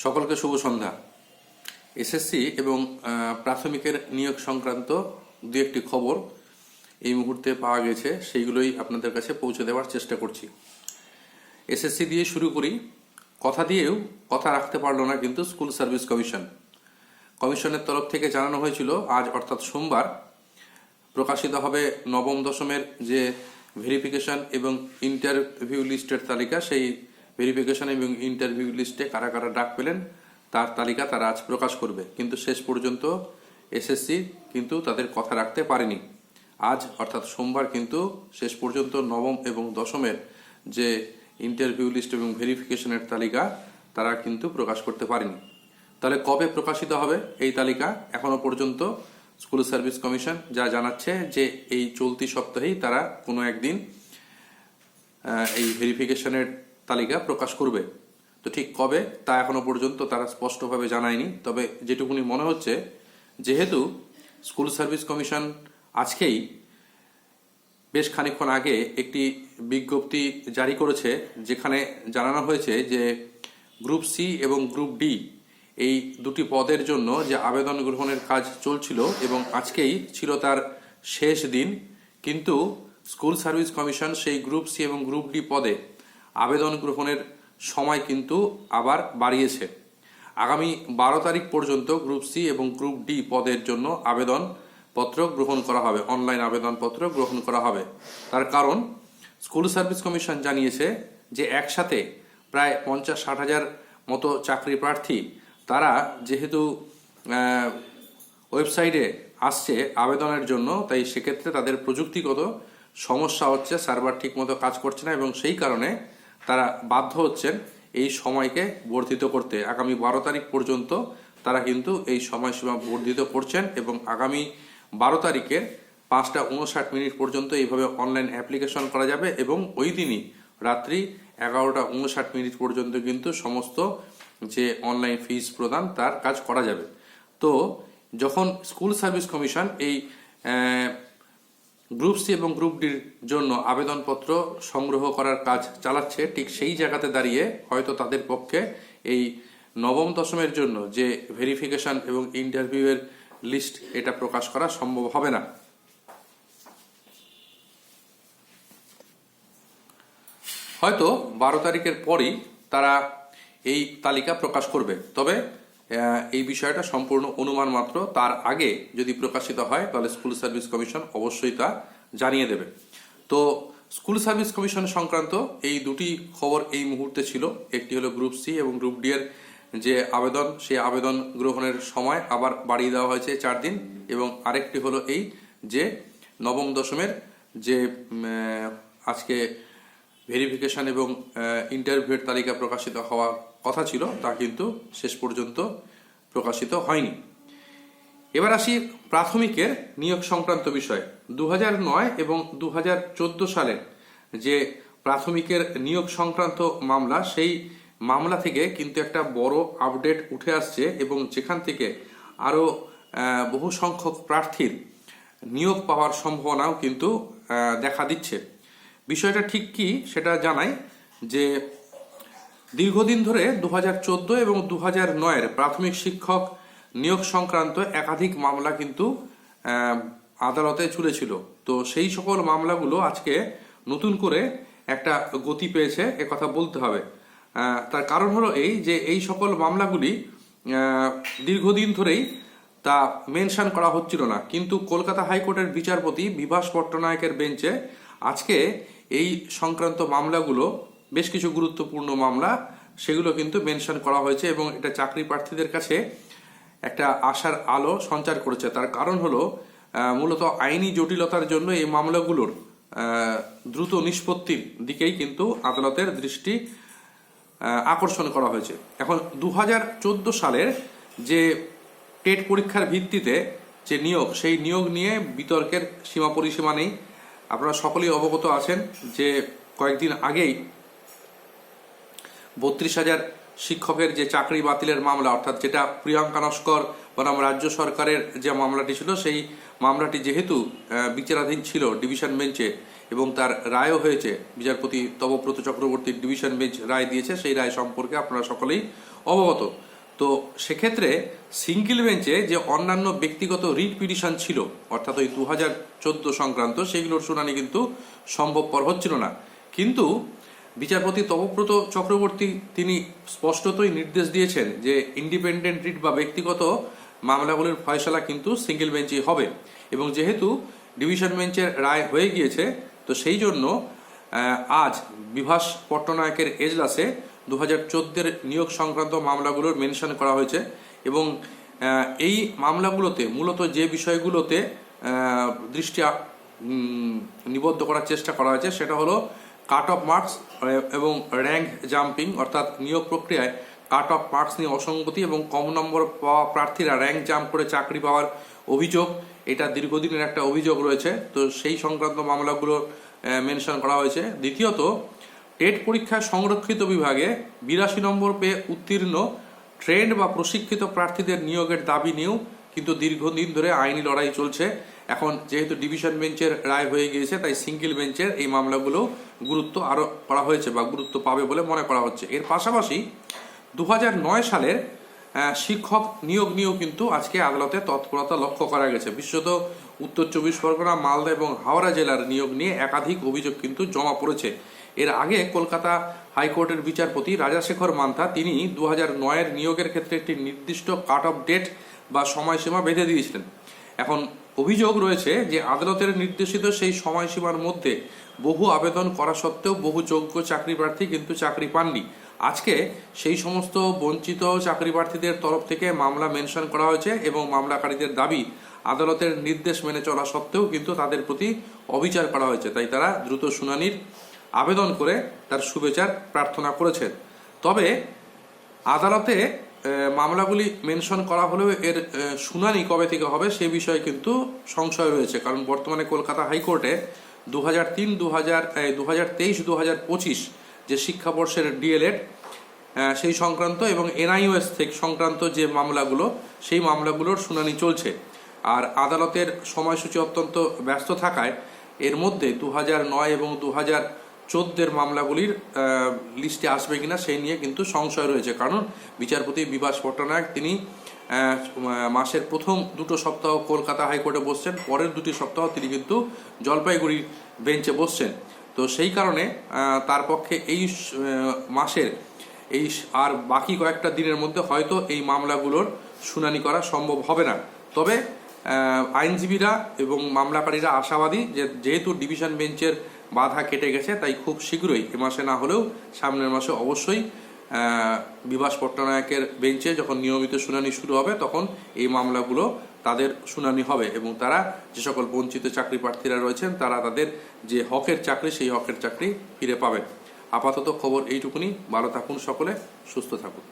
সকলকে শুভ সন্ধ্যা। এসএসসি এবং প্রাথমিকের নিয়োগ সংক্রান্ত দু একটি খবর এই মুহূর্তে পাওয়া গেছে, সেইগুলোই আপনাদের কাছে পৌঁছে দেওয়ার চেষ্টা করছি। এসএসসি দিয়ে শুরু করি। কথা দিয়েও কথা রাখতে পারলো না কিন্তু স্কুল সার্ভিস কমিশনের তরফ থেকে জানানো হয়েছিল আজ অর্থাৎ সোমবার প্রকাশিত হবে নবম দশমের যে ভেরিফিকেশন এবং ইন্টারভিউ লিস্টের তালিকা। সেই ভেরিফিকেশন এবং ইন্টারভিউ লিস্টে কারা কারা ডাক পেলেন তার তালিকা তারা আজ প্রকাশ করবে, কিন্তু শেষ পর্যন্ত এসএসসি কিন্তু তাদের কথা রাখতে পারেনি। আজ অর্থাৎ সোমবার কিন্তু শেষ পর্যন্ত নবম এবং দশমের যে ইন্টারভিউ লিস্ট এবং ভেরিফিকেশনের তালিকা তারা কিন্তু প্রকাশ করতে পারেনি। তাহলে কবে প্রকাশিত হবে এই তালিকা? এখনো পর্যন্ত স্কুল সার্ভিস কমিশন যা জানাচ্ছে যে এই চলতি সপ্তাহেই তারা কোনো একদিন এই ভেরিফিকেশনের তালিকা প্রকাশ করবে। তো ঠিক কবে তা এখনো পর্যন্ত তারা স্পষ্টভাবে জানায়নি। তবে যেটুকুনি মনে হচ্ছে, যেহেতু স্কুল সার্ভিস কমিশন আজকেই বেশ খানিকক্ষণ আগে একটি বিজ্ঞপ্তি জারি করেছে, যেখানে জানানো হয়েছে যে গ্রুপ সি এবং গ্রুপ ডি এই দুটি পদের জন্য যে আবেদন গ্রহণের কাজ চলছিল এবং আজকেই ছিল তার শেষ দিন, কিন্তু স্কুল সার্ভিস কমিশন সেই গ্রুপ সি এবং গ্রুপ ডি পদে আবেদন গ্রহণের সময় কিন্তু আবার বাড়িয়েছে। আগামী 12 তারিখ পর্যন্ত গ্রুপ সি এবং গ্রুপ ডি পদের জন্য আবেদনপত্র গ্রহণ করা হবে, অনলাইন আবেদনপত্র গ্রহণ করা হবে। তার কারণ স্কুল সার্ভিস কমিশন জানিয়েছে যে একসাথে প্রায় 50-60 হাজার মতো চাকরি প্রার্থী তারা যেহেতু ওয়েবসাইটে আসছে আবেদনের জন্য, তাই সেক্ষেত্রে তাদের প্রযুক্তিগত সমস্যা হচ্ছে, সার্ভার ঠিকমতো কাজ করছে না এবং সেই কারণে তারা বাধ্য হচ্ছেন এই সময়কে বর্ধিত করতে। আগামী 12 তারিখ পর্যন্ত তারা কিন্তু এই সময়সীমা বর্ধিত করছেন এবং আগামী 12 তারিখের 5টা 59 পর্যন্ত এইভাবে অনলাইন অ্যাপ্লিকেশন করা যাবে এবং ওই দিনই রাত্রি 11টা 59 পর্যন্ত কিন্তু সমস্ত যে অনলাইন ফিস প্রদান তার কাজ করা যাবে। তো যখন স্কুল সার্ভিস কমিশন এই গ্রুপ সি এবং গ্রুপ ডির জন্য আবেদনপত্র সংগ্রহ করার কাজ চালাচ্ছে, ঠিক সেই জায়গাতে দাঁড়িয়ে হয়তো তাদের পক্ষে এই নবম দশমের জন্য যে ভেরিফিকেশন এবং ইন্টারভিউয়ের লিস্ট এটা প্রকাশ করা সম্ভব হবে না। হয়তো 12 তারিখের পরই তারা এই তালিকা প্রকাশ করবে। তবে এই বিষয়টা সম্পূর্ণ অনুমান মাত্র। তার আগে যদি প্রকাশিত হয় তাহলে স্কুল সার্ভিস কমিশন অবশ্যই তা জানিয়ে দেবে। তো স্কুল সার্ভিস কমিশন সংক্রান্ত এই দুটি খবর এই মুহূর্তে ছিল। একটি হলো গ্রুপ সি এবং গ্রুপ ডি এর যে আবেদন, সেই আবেদন গ্রহণের সময় আবার বাড়িয়ে দেওয়া হয়েছে 4 দিন, এবং আরেকটি হলো এই যে নবম দশমের যে আজকে ভেরিফিকেশন এবং ইন্টারভিউয়ের তালিকা প্রকাশিত হওয়ার কথা ছিল তা কিন্তু শেষ পর্যন্ত প্রকাশিত হয়নি। এবার আসি প্রাথমিকের নিয়োগ সংক্রান্ত বিষয়। 2009 এবং 2014 সালে যে প্রাথমিকের নিয়োগ সংক্রান্ত মামলা, সেই মামলা থেকে কিন্তু একটা বড় আপডেট উঠে আসছে এবং যেখান থেকে আরও বহু সংখ্যক প্রার্থীর নিয়োগ পাওয়ার সম্ভাবনাও কিন্তু দেখা দিচ্ছে। বিষয়টা ঠিক কি সেটা জানাই যে দীর্ঘদিন ধরে 2014 এবং 2009 প্রাথমিক শিক্ষক নিয়োগ সংক্রান্ত একাধিক মামলা কিন্তু আদালতে ঝুলেছিল। তো সেই সকল মামলাগুলো আজকে নতুন করে একটা গতি পেয়েছে, কথা বলতে হবে। তার কারণ হলো এই যে এই সকল মামলাগুলি দীর্ঘদিন ধরেই তা মেনশন করা হচ্ছিল না, কিন্তু কলকাতা হাইকোর্টের বিচারপতি বিভাস পট্টনায়কের বেঞ্চে আজকে এই সংক্রান্ত মামলাগুলো, বেশ কিছু গুরুত্বপূর্ণ মামলা, সেগুলো কিন্তু মেনশন করা হয়েছে এবং এটা চাকরি প্রার্থীদের কাছে একটা আশার আলো সঞ্চার করেছে। তার কারণ হলো মূলত আইনি জটিলতার জন্য এই মামলাগুলোর দ্রুত নিষ্পত্তির দিকেই কিন্তু আদালতের দৃষ্টি আকর্ষণ করা হয়েছে। এখন 2014 সালের যে টেট পরীক্ষার ভিত্তিতে যে নিয়োগ, সেই নিয়োগ নিয়ে বিতর্কের সীমা পরিসীমা নেই। আপনারা সকলেই অবগত আছেন যে কয়েকদিন আগেই 32,000 শিক্ষকের যে চাকরি বাতিলের মামলা, অর্থাৎ যেটা প্রিয়াঙ্কা নস্কর বনাম রাজ্য সরকারের যে মামলাটি ছিল, সেই মামলাটি যেহেতু বিচারাধীন ছিল ডিভিশন বেঞ্চে এবং তার রায়ও হয়েছে, বিচারপতি তবব্রত চক্রবর্তীর ডিভিশন বেঞ্চ রায় দিয়েছে, সেই রায় সম্পর্কে আপনারা সকলেই অবগত। তো সেক্ষেত্রে সিঙ্গেল বেঞ্চে যে অন্যান্য ব্যক্তিগত রিট পিটিশন ছিল, অর্থাৎ ওই 2014 সংক্রান্ত, সেগুলোর শুনানি কিন্তু সম্ভবপর হচ্ছিল না। কিন্তু বিচারপতি তপব্রত চক্রবর্তী তিনি স্পষ্টতই নির্দেশ দিয়েছেন যে ইন্ডিপেন্ডেন্ট রিট বা ব্যক্তিগত মামলাগুলির ফয়সালা কিন্তু সিঙ্গেল বেঞ্চেই হবে। এবং যেহেতু ডিভিশন বেঞ্চের রায় হয়ে গিয়েছে, তো সেই জন্য আজ বিভাস পট্টনায়কের এজলাসে 2014 নিয়োগ সংক্রান্ত মামলাগুলোর মেনশন করা হয়েছে। এবং এই মামলাগুলোতে মূলত যে বিষয়গুলোতে দৃষ্টি নিবদ্ধ করার চেষ্টা করা হয়েছে সেটা হলো কাট অফ মার্কস এবং র্যাঙ্ক জাম্পিং, অর্থাৎ নিয়োগ প্রক্রিয়ায় কাট অফ মার্কস নিয়ে অসঙ্গতি এবং কম নম্বর পাওয়া প্রার্থীরা র্যাঙ্ক জাম্প করে চাকরি পাওয়ার অভিযোগ, এটা দীর্ঘদিনের একটা অভিযোগ রয়েছে। তো সেই সংক্রান্ত মামলাগুলো মেনশন করা হয়েছে। দ্বিতীয়ত, টেট পরীক্ষায় সংরক্ষিত বিভাগে 82 নম্বর পেয়ে উত্তীর্ণ ট্রেন্ড বা প্রশিক্ষিত প্রার্থীদের নিয়োগের দাবি নিয়েও কিন্তু দীর্ঘদিন ধরে আইনি লড়াই চলছে। এখন যেহেতু ডিভিশন বেঞ্চের রায় হয়ে গিয়েছে, তাই সিঙ্গেল বেঞ্চের এই মামলাগুলো গুরুত্ব আরো করা হয়েছে বা গুরুত্ব পাবে বলে মনে করা হচ্ছে। এর পাশাপাশি 2009 সালের শিক্ষক নিয়োগ নিয়েও কিন্তু আজকে আদালতে তৎপরতা লক্ষ্য করা গেছে। বিশেষত উত্তর 24 পরগনা, মালদা এবং হাওড়া জেলার নিয়োগ নিয়ে একাধিক অভিযোগ কিন্তু জমা পড়েছে। এর আগে কলকাতা হাইকোর্টের বিচারপতি রাজাশেখর মান্থা তিনি 2009-এর নিয়োগের ক্ষেত্রে একটি নির্দিষ্ট কাট অফ ডেট বা সময়সীমা বেঁধে দিয়েছিলেন। এখন অভিযোগ রয়েছে যে আদালতের নির্দেশিত সেই সময়সীমার মধ্যে বহু আবেদন করা সত্ত্বেও বহু যোগ্য চাকরি প্রার্থী কিন্তু চাকরি পাননি। আজকে সেই সমস্ত বঞ্চিত চাকরি প্রার্থীদের তরফ থেকে মামলা মেনশন করা হয়েছে এবং মামলাকারীদের দাবি আদালতের নির্দেশ মেনে চলা সত্ত্বেও কিন্তু তাদের প্রতি অবিচার করা হয়েছে, তাই তারা দ্রুত শুনানির আবেদন করে তার সুবিচার প্রার্থনা করেছেন। তবে আদালতে মামলাগুলি মেনশন করা হলেও এর শুনানি কবে থেকে হবে সে বিষয়ে কিন্তু সংশয় রয়েছে। কারণ বর্তমানে কলকাতা হাইকোর্টে 2023-2025 যে শিক্ষাবর্ষের ডিএলএড সেই সংক্রান্ত এবং এনআইওএস থেকে সংক্রান্ত যে মামলাগুলো, সেই মামলাগুলোর শুনানি চলছে। আর আদালতের সময়সূচি অত্যন্ত ব্যস্ত থাকায় এর মধ্যে 2009 এবং 2014 মামলাগুলির লিস্টে আসবে কিনা সেই নিয়ে কিন্তু সংশয় রয়েছে। কারণ বিচারপতি বিভাস পট্টনায়ক তিনি মাসের প্রথম 2 সপ্তাহ কলকাতা হাইকোর্টে বসছেন, পরের 2 সপ্তাহ তিনি কিন্তু জলপাইগুড়ি বেঞ্চে বসছেন। তো সেই কারণে তার পক্ষে এই মাসের এই আর বাকি কয়েকটা দিনের মধ্যে হয়তো এই মামলাগুলোর শুনানি করা সম্ভব হবে না। তবে আইনজীবীরা এবং মামলাকারীরা আশাবাদী যে যেহেতু ডিভিশন বেঞ্চের বাধা কেটে গেছে, তাই খুব শীঘ্রই এ মাসে না হলেও সামনের মাসে অবশ্যই বিভাস পট্টনায়কের বেঞ্চে যখন নিয়মিত শুনানি শুরু হবে তখন এই মামলাগুলো তাদের শুনানি হবে এবং তারা যে সকল বঞ্চিত চাকরি প্রার্থীরা রয়েছেন তারা তাদের যে হকের চাকরি সেই হকের চাকরি ফিরে পাবেন। আপাতত খবর এইটুকুনি। ভালো থাকুন সকলে, সুস্থ থাকুন।